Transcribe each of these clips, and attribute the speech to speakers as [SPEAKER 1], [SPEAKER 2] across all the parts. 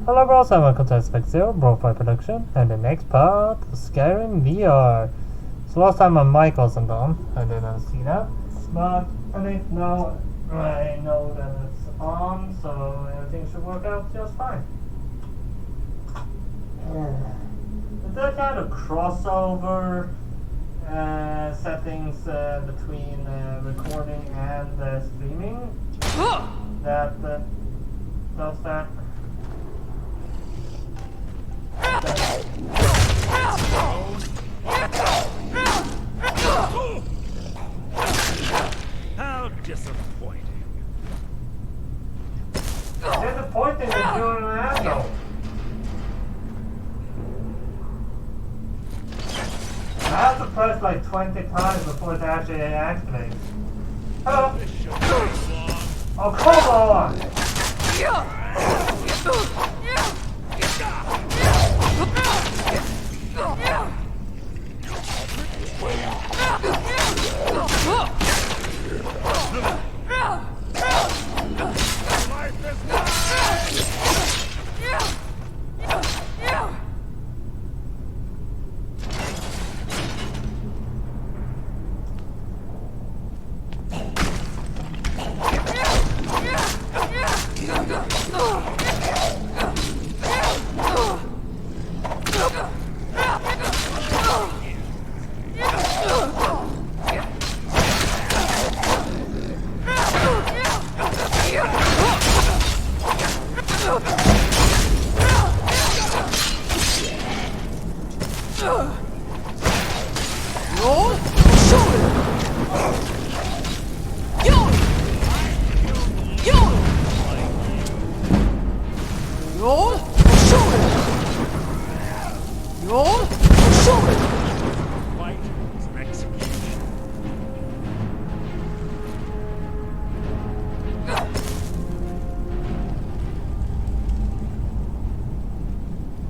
[SPEAKER 1] Hello bros and welcome to Aspect Zero, BroFive production, and the next part, Skyrim VR. So last time my mic wasn't on, I didn't see that, but I think now I know that it's on, so everything should work out just fine. Is there kind of crossover settings between recording and streaming that does that?
[SPEAKER 2] How disappointing.
[SPEAKER 1] Disappointing that you're an asshole. I have to press like 20 times before it actually activates. Hello? Oh, come on!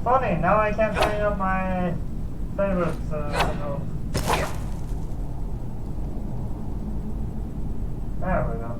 [SPEAKER 1] Funny, now I can bring up my favorites. There we go.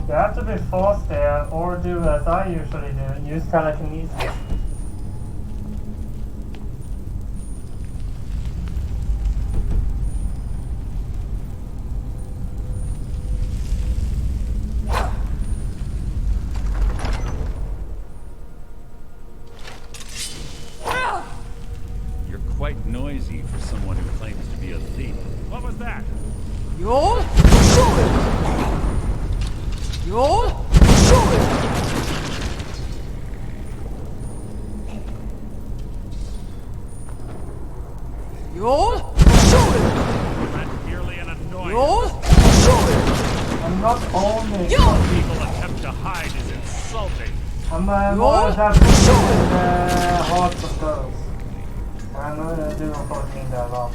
[SPEAKER 1] You have to be forced there, or do as I usually do, use telekinesis.
[SPEAKER 2] You're quite noisy for someone who claims to be a thief. What was that?
[SPEAKER 3] You're You're
[SPEAKER 2] That's merely an annoyance.
[SPEAKER 1] I'm not only
[SPEAKER 2] People attempt to hide is insulting.
[SPEAKER 1] I'm more happy with the hearts of girls. I'm not do of course mean that at all.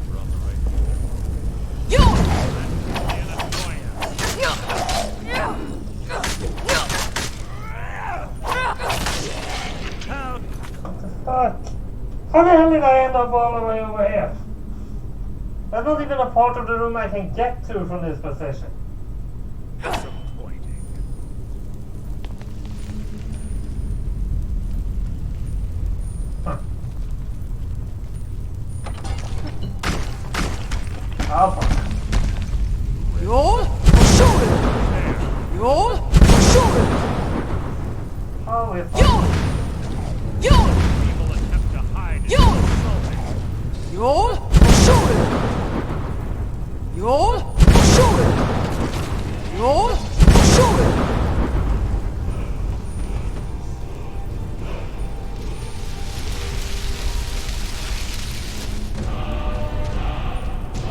[SPEAKER 2] We're on the right track. That's merely an annoyance. How
[SPEAKER 1] What the fuck? How the hell did I end up all the way over here? There's not even a part of the room I can get to from this position.
[SPEAKER 2] disappointing.
[SPEAKER 1] Huh. Oh, fuck.
[SPEAKER 3] You'll shoot it. You'll shoot it.
[SPEAKER 1] Holy fuck.
[SPEAKER 3] You'll
[SPEAKER 2] People attempt to hide is
[SPEAKER 3] Yo!
[SPEAKER 2] insulting.
[SPEAKER 3] you'll shoot it. You'll shoot it. You'll shoot it.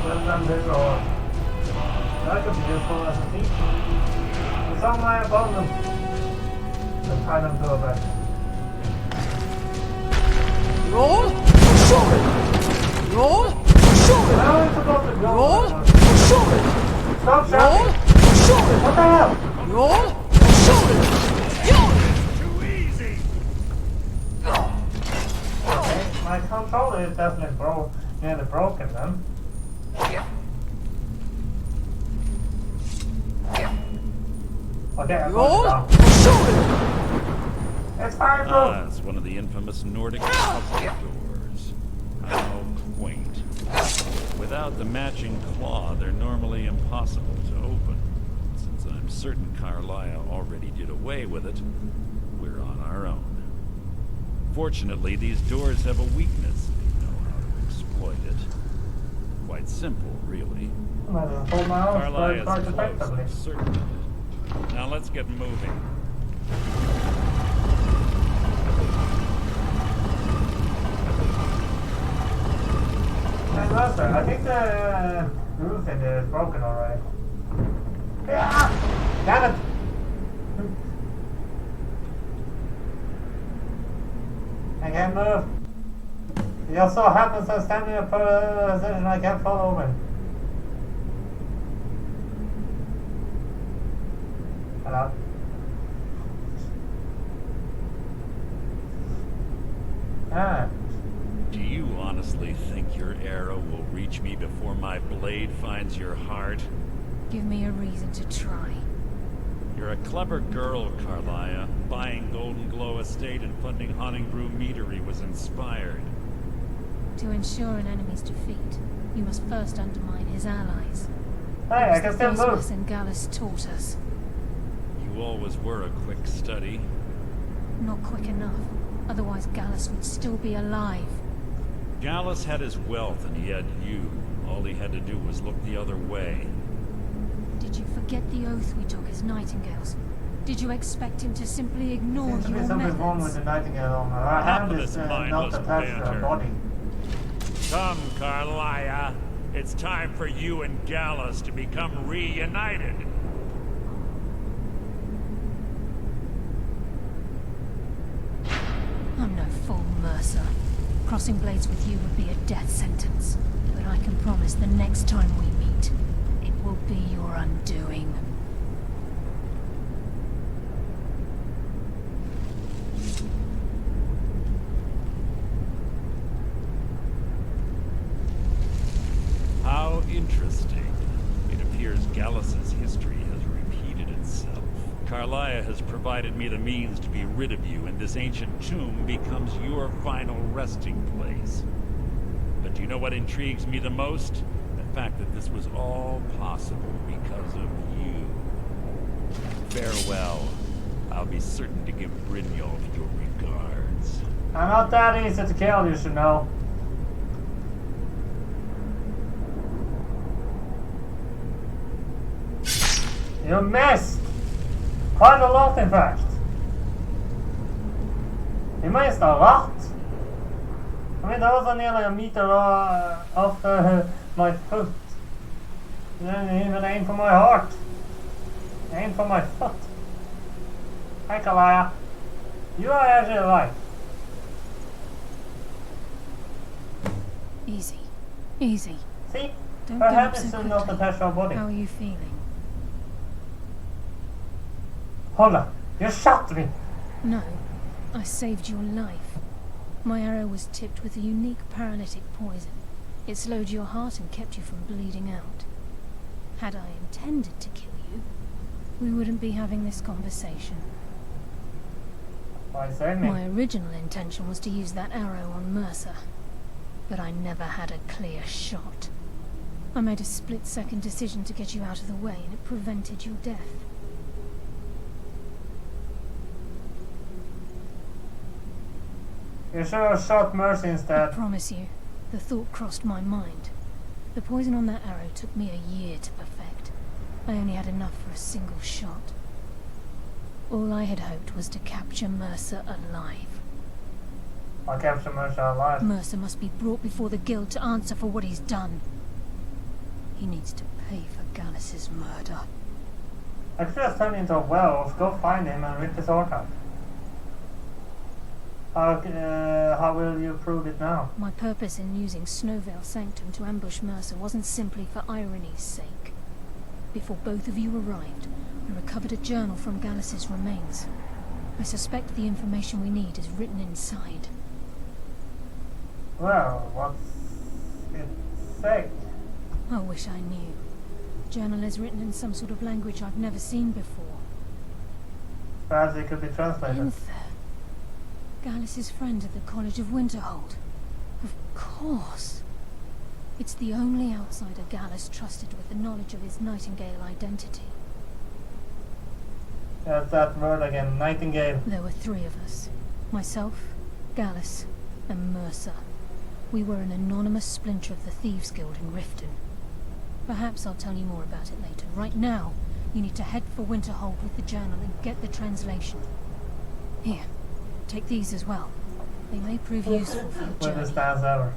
[SPEAKER 1] Well done, this or that could be useful as a thief. It's on my opponent. Let's tie them to a bed.
[SPEAKER 3] You'll shoot it. You'll shoot it.
[SPEAKER 1] Now it's supposed to go.
[SPEAKER 3] You'll shoot it.
[SPEAKER 1] Stop
[SPEAKER 3] You'll
[SPEAKER 1] shouting!
[SPEAKER 3] shoot it.
[SPEAKER 1] What the hell?
[SPEAKER 3] You'll shoot it. You'll
[SPEAKER 2] Too easy.
[SPEAKER 1] Okay, my controller is definitely nearly broken then. Okay, I'm going
[SPEAKER 3] you'll
[SPEAKER 1] down.
[SPEAKER 3] shoot it.
[SPEAKER 1] It's fine, bro.
[SPEAKER 2] Ah, it's one of the infamous Nordic puzzle doors. How quaint. Without the matching claw, they're normally impossible to open. Since I'm certain Carlisle already did away with it, we're on our own. Fortunately, these doors have a weakness if you know how to exploit it. Quite simple, really.
[SPEAKER 1] I'm gonna hold my arms
[SPEAKER 2] Carlisle
[SPEAKER 1] quite
[SPEAKER 2] is close,
[SPEAKER 1] effectively.
[SPEAKER 2] I'm certain of it. Now let's get moving.
[SPEAKER 1] And Lester, I think the roof in there is broken already. Yeah! Damn it! I can't move. It just so happens I'm standing in a position I can't fall over. Hello? Ah.
[SPEAKER 2] Do you honestly think your arrow will reach me before my blade finds your heart?
[SPEAKER 4] Give me a reason to try.
[SPEAKER 2] You're a clever girl, Carlia. Buying Golden Glow Estate and funding Honningbrew Meadery was inspired.
[SPEAKER 4] To ensure an enemy's defeat, you must first undermine his allies.
[SPEAKER 1] Hey, I
[SPEAKER 4] It's
[SPEAKER 1] can
[SPEAKER 4] the
[SPEAKER 1] still
[SPEAKER 4] first
[SPEAKER 1] move.
[SPEAKER 4] lesson Gallus taught us.
[SPEAKER 2] You always were a quick study.
[SPEAKER 4] Not quick enough, otherwise Gallus would still be alive.
[SPEAKER 2] Gallus had his wealth and he had you. All he had to do was look the other way.
[SPEAKER 4] Did you forget the oath we took as nightingales? Did you expect him to simply ignore
[SPEAKER 1] Seems to be
[SPEAKER 4] your
[SPEAKER 1] something wrong with
[SPEAKER 4] methods?
[SPEAKER 1] the nightingale on her
[SPEAKER 2] Enough
[SPEAKER 1] hand
[SPEAKER 2] of
[SPEAKER 1] is
[SPEAKER 2] this
[SPEAKER 1] not
[SPEAKER 2] mindless
[SPEAKER 1] attached to her
[SPEAKER 2] banter.
[SPEAKER 1] body.
[SPEAKER 2] Come, Carlia. It's time for you and Gallus to become reunited.
[SPEAKER 4] I'm no fool, Mercer. Crossing blades with you would be a death sentence. But I can promise the next time we meet, it will be your undoing.
[SPEAKER 2] How interesting. It appears Gallus's history has repeated itself. Carlia has provided me the means to be rid of you, and this ancient tomb becomes your final resting place. But do you know what intrigues me the most? The fact that this was all possible because of you. Farewell. I'll be certain to give Brynjolf your regards.
[SPEAKER 1] I'm not that easy to kill, you should know. You missed! Quite a lot, in fact. You missed a lot. I mean, that was nearly a meter off my foot. You didn't even aim for my heart. Aim for my foot. Hi, Kalaya. You are actually alive.
[SPEAKER 4] Easy. Easy.
[SPEAKER 1] See?
[SPEAKER 4] Don't
[SPEAKER 1] Her
[SPEAKER 4] go
[SPEAKER 1] head
[SPEAKER 4] up
[SPEAKER 1] is
[SPEAKER 4] so
[SPEAKER 1] still not
[SPEAKER 4] quickly.
[SPEAKER 1] attached to her body.
[SPEAKER 4] How are you feeling?
[SPEAKER 1] Hold on. You shot me.
[SPEAKER 4] No. I saved your life. My arrow was tipped with a unique paralytic poison. It slowed your heart and kept you from bleeding out. Had I intended to kill you, we wouldn't be having this conversation.
[SPEAKER 1] Why save me?
[SPEAKER 4] My original intention was to use that arrow on Mercer, but I never had a clear shot. I made a split-second decision to get you out of the way, and it prevented your death.
[SPEAKER 1] You should have shot Mercy
[SPEAKER 4] I
[SPEAKER 1] instead.
[SPEAKER 4] promise you, the thought crossed my mind. The poison on that arrow took me a year to perfect. I only had enough for a single shot. All I had hoped was to capture Mercer alive.
[SPEAKER 1] I'll capture Mercy alive.
[SPEAKER 4] Mercer must be brought before the guild to answer for what he's done. He needs to pay for Gallus's murder.
[SPEAKER 1] I could just turn into a werewolf, go find him and rip his heart out. How will you prove it now?
[SPEAKER 4] My purpose in using Snowvale Sanctum to ambush Mercer wasn't simply for Irony's sake. Before both of you arrived, I recovered a journal from Gallus's remains. I suspect the information we need is written inside.
[SPEAKER 1] Well, what's it say?
[SPEAKER 4] I wish I knew. The journal is written in some sort of language I've never seen before.
[SPEAKER 1] Perhaps it could be translated.
[SPEAKER 4] Luther. Gallus's friend at the College of Winterhold. Of course. It's the only outsider Gallus trusted with the knowledge of his Nightingale identity.
[SPEAKER 1] There's that word again, Nightingale.
[SPEAKER 4] There were three of us. Myself, Gallus, and Mercer. We were an anonymous splinter of the Thieves' Guild in Riften. Perhaps I'll tell you more about it later. Right now, you need to head for Winterhold with the journal and get the translation. Here, take these as well. They may prove useful for your
[SPEAKER 1] With
[SPEAKER 4] journey.
[SPEAKER 1] the stance ever.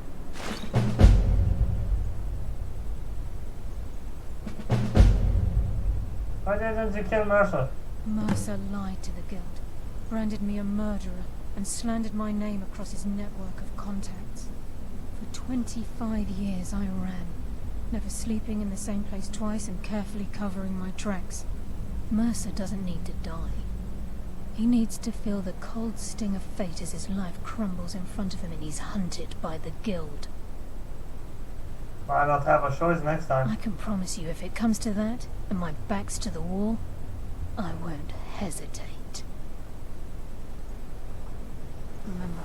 [SPEAKER 1] Why didn't you kill Mercer?
[SPEAKER 4] Mercer lied to the guild, branded me a murderer, and slandered my name across his network of contacts. For 25 years I ran, never sleeping in the same place twice and carefully covering my tracks. Mercer doesn't need to die. He needs to feel the cold sting of fate as his life crumbles in front of him and he's hunted by the guild.
[SPEAKER 1] Why not have a choice next
[SPEAKER 4] I
[SPEAKER 1] time?
[SPEAKER 4] can promise you, if it comes to that, and my back's to the wall, I won't hesitate. Remember,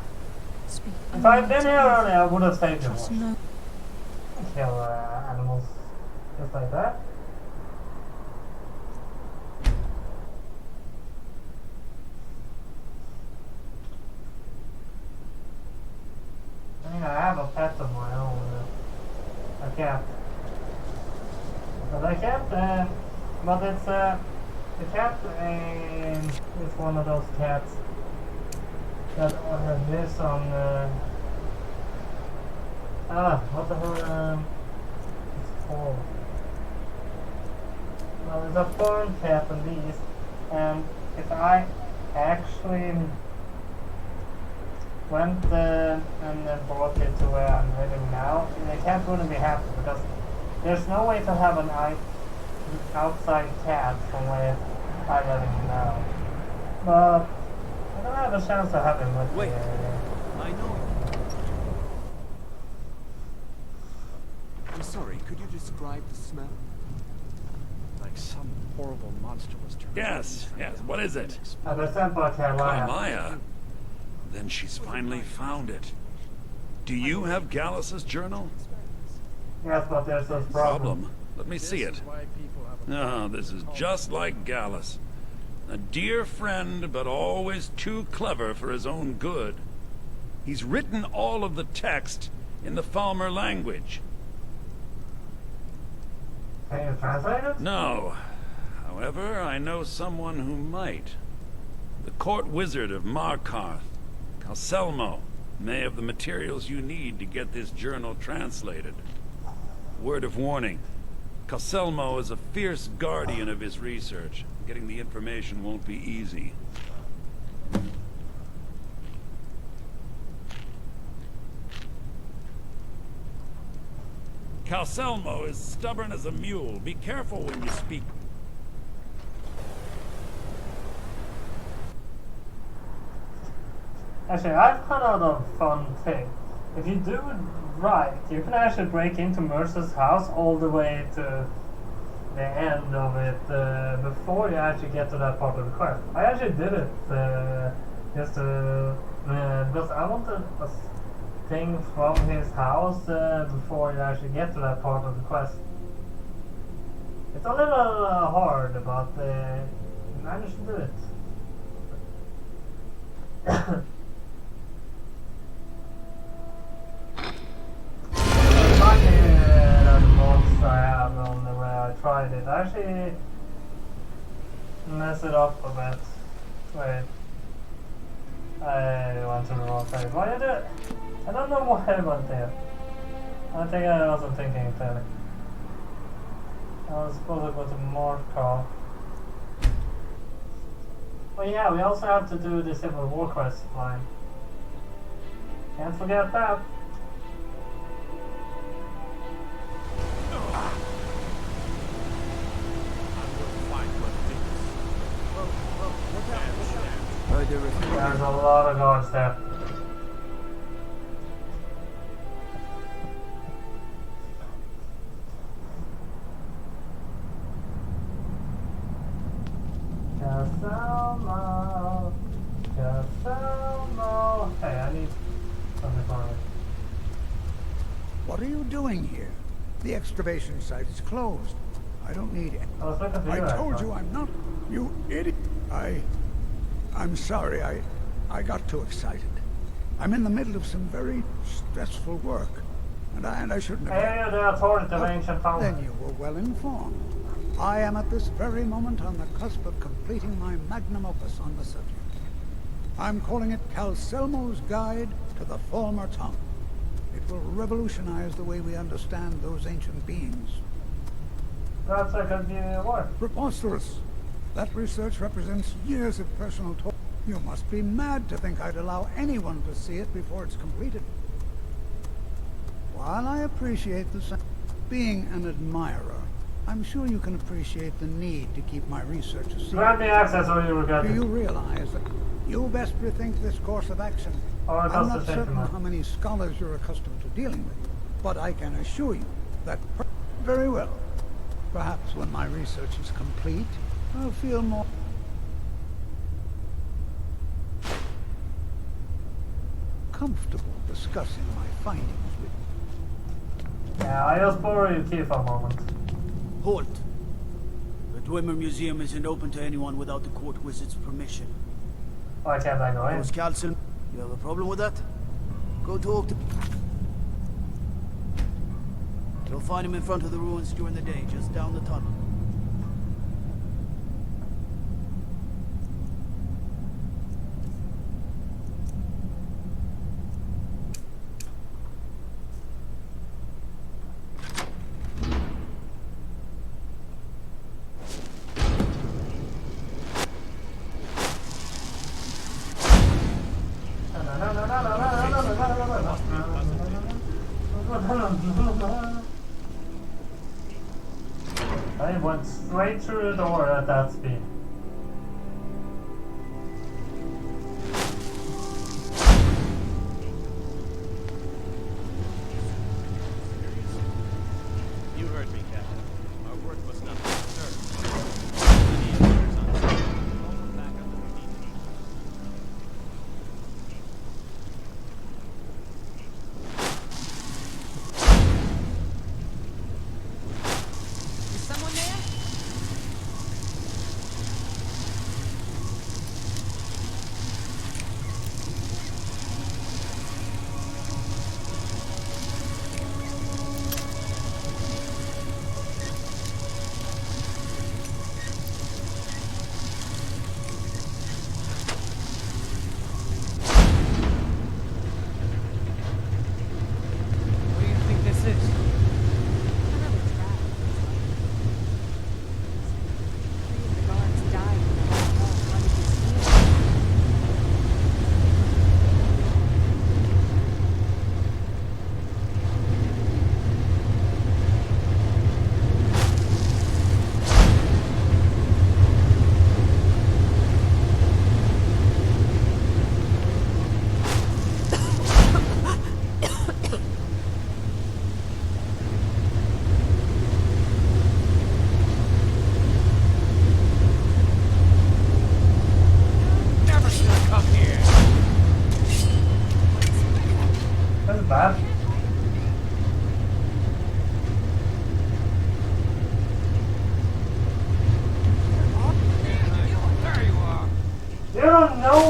[SPEAKER 4] speak
[SPEAKER 1] If I'd
[SPEAKER 4] only
[SPEAKER 1] been
[SPEAKER 4] to
[SPEAKER 1] here
[SPEAKER 4] Luther.
[SPEAKER 1] earlier, I would have saved you.
[SPEAKER 4] Trust no.
[SPEAKER 1] Kill animals just like that. I mean, I have a pet of my own, a cat. But I can't, but it's, the cat is one of those cats that lives on, what the hell, it's called? Well, it's a farm cat at least, and if I actually went and brought it to where I'm living now, the cat wouldn't be happy because there's no way to have an outside cat from where I'm living now. But I don't have a chance to have him with
[SPEAKER 5] Wait.
[SPEAKER 1] me.
[SPEAKER 5] I know. I'm sorry, could you describe the smell?
[SPEAKER 6] Like some horrible monster was turned.
[SPEAKER 2] Yes, what is it?
[SPEAKER 1] I was sent by Carolina.
[SPEAKER 2] Carmaya. Then she's finally found it. Do you have Gallus's journal?
[SPEAKER 1] Yes, but there's this problem.
[SPEAKER 2] Problem? Let me see it.
[SPEAKER 6] Why people have a
[SPEAKER 2] Oh, this is just like Gallus. A dear friend, but always too clever for his own good. He's written all of the text in the Falmer language.
[SPEAKER 1] Can you translate it?
[SPEAKER 2] No. However, I know someone who might. The court wizard of Markarth, Calselmo, may have the materials you need to get this journal translated. Word of warning. Calselmo is a fierce guardian of his research. Getting the information won't be easy. Calselmo is stubborn as a mule. Be careful when you speak.
[SPEAKER 1] Actually, I've found out a fun thing. If you do it right, you can actually break into Mercer's house all the way to the end of it before you actually get to that part of the quest. I actually did it just to because I wanted thing from his house before you actually get to that part of the quest. It's a little hard, but you managed to do it. Lucky that the mods I have on the way I tried it. I actually messed it up a bit. Wait. I went to the wrong place. Why did it? I don't know why I went there. I think I wasn't thinking clearly. I was supposed to go to Mordkov. Oh yeah, we also have to do the Civil War quest line. Can't forget that. There's a lot of guards there. Casalmo, Casalmo. Hey, I need something for me.
[SPEAKER 7] What are you doing here? The excavation site is closed. I don't need it.
[SPEAKER 1] I was looking for you.
[SPEAKER 7] I told you I'm not. You idiot. I'm sorry. I got too excited. I'm in the middle of some very stressful work, and I shouldn't have.
[SPEAKER 1] Hey, the authority of ancient power.
[SPEAKER 7] Then you were well informed. I am at this very moment on the cusp of completing my magnum opus on the subject. I'm calling it Calcelmo's Guide to the Former Tongue. It will revolutionize the way we understand those ancient beings.
[SPEAKER 1] That's a good view of work.
[SPEAKER 7] Preposterous. That research represents years of personal toil. You must be mad to think I'd allow anyone to see it before it's completed. While I appreciate being an admirer, I'm sure you can appreciate the need to keep my research a secret.
[SPEAKER 1] Grant me access or you regret
[SPEAKER 7] Do
[SPEAKER 1] it.
[SPEAKER 7] you realize that you best rethink this course of action?
[SPEAKER 1] Or it
[SPEAKER 7] I'm
[SPEAKER 1] costs
[SPEAKER 7] not
[SPEAKER 1] the same
[SPEAKER 7] certain
[SPEAKER 1] amount.
[SPEAKER 7] how many scholars you're accustomed to dealing with, but I can assure you that very well. Perhaps when my research is complete, I'll feel more comfortable discussing my findings with you.
[SPEAKER 1] Yeah, I just borrow your key for a moment.
[SPEAKER 8] Halt! The Dwemer Museum isn't open to anyone without the court wizard's permission.
[SPEAKER 1] Why can't I go in?
[SPEAKER 8] Those Calcil, you have a problem with that? Go talk to... You'll find him in front of the ruins during the day, just down the tunnel.
[SPEAKER 1] I went straight through the door at that speed.
[SPEAKER 6] You heard me, Captain. Our work must not be disturbed. Plenty of orders on site. Call them back up if you need to.
[SPEAKER 3] Is someone there?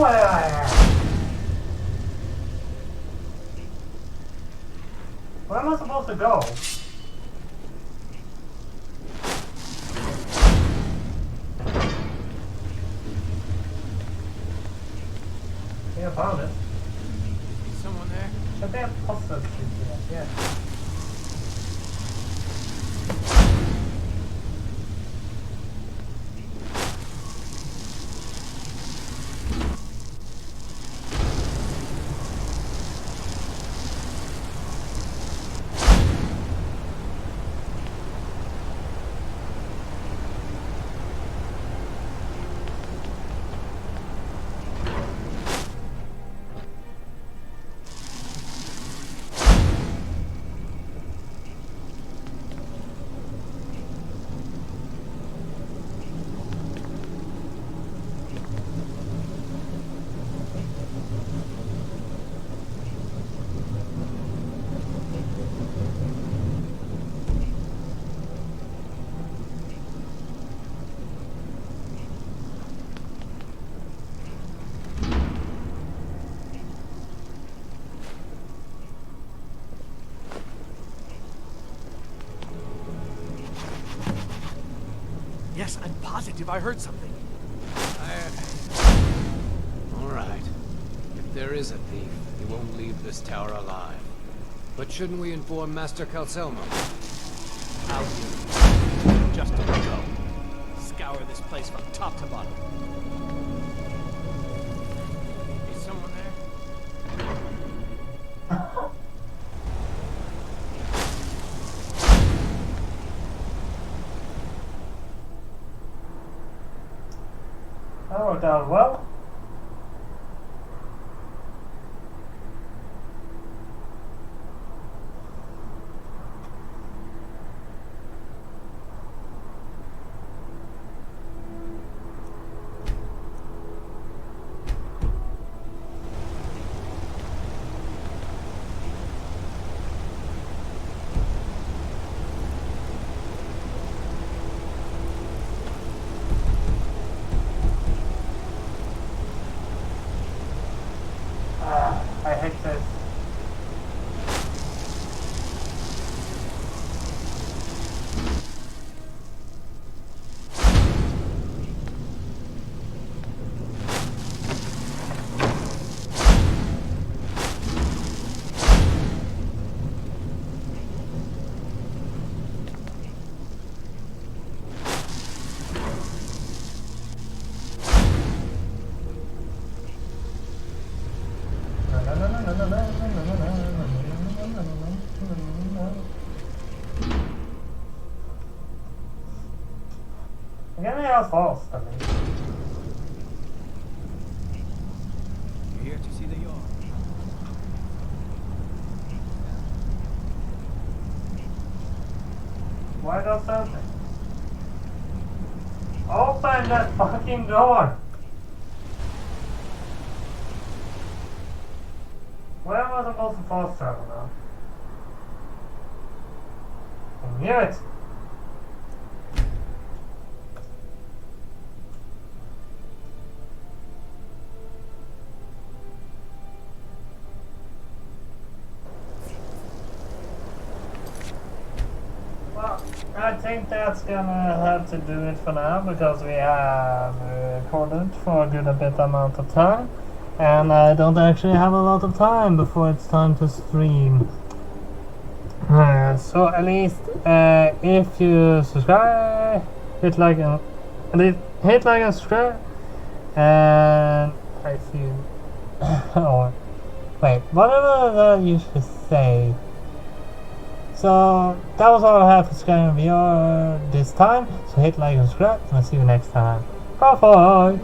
[SPEAKER 1] where I am! Where am I supposed to go? Yeah, I found it.
[SPEAKER 6] Is someone there?
[SPEAKER 1] I think I posted it here, yeah.
[SPEAKER 6] Yes, I'm positive I heard something.
[SPEAKER 9] All right. If there is a thief, he won't leave this tower alive. But shouldn't we inform Master Calcelmo?
[SPEAKER 6] How you? Just a go. Scour this place from top to bottom. Is someone there?
[SPEAKER 1] That worked out well. I hate this. Again, they are false. I mean.
[SPEAKER 6] You're here to see the yard.
[SPEAKER 1] Why does something? Open that fucking door! Where am I supposed to fast travel now? I knew it! Well, I think that's gonna have to do it for now because we have recorded for a good bit amount of time and I don't actually have a lot of time before it's time to stream. So at least if you subscribe, hit like and subscribe, and I feel or wait, whatever that you should say. So that was all I have for Skyrim VR this time. So hit like and subscribe, and I'll see you next time. Bye bye.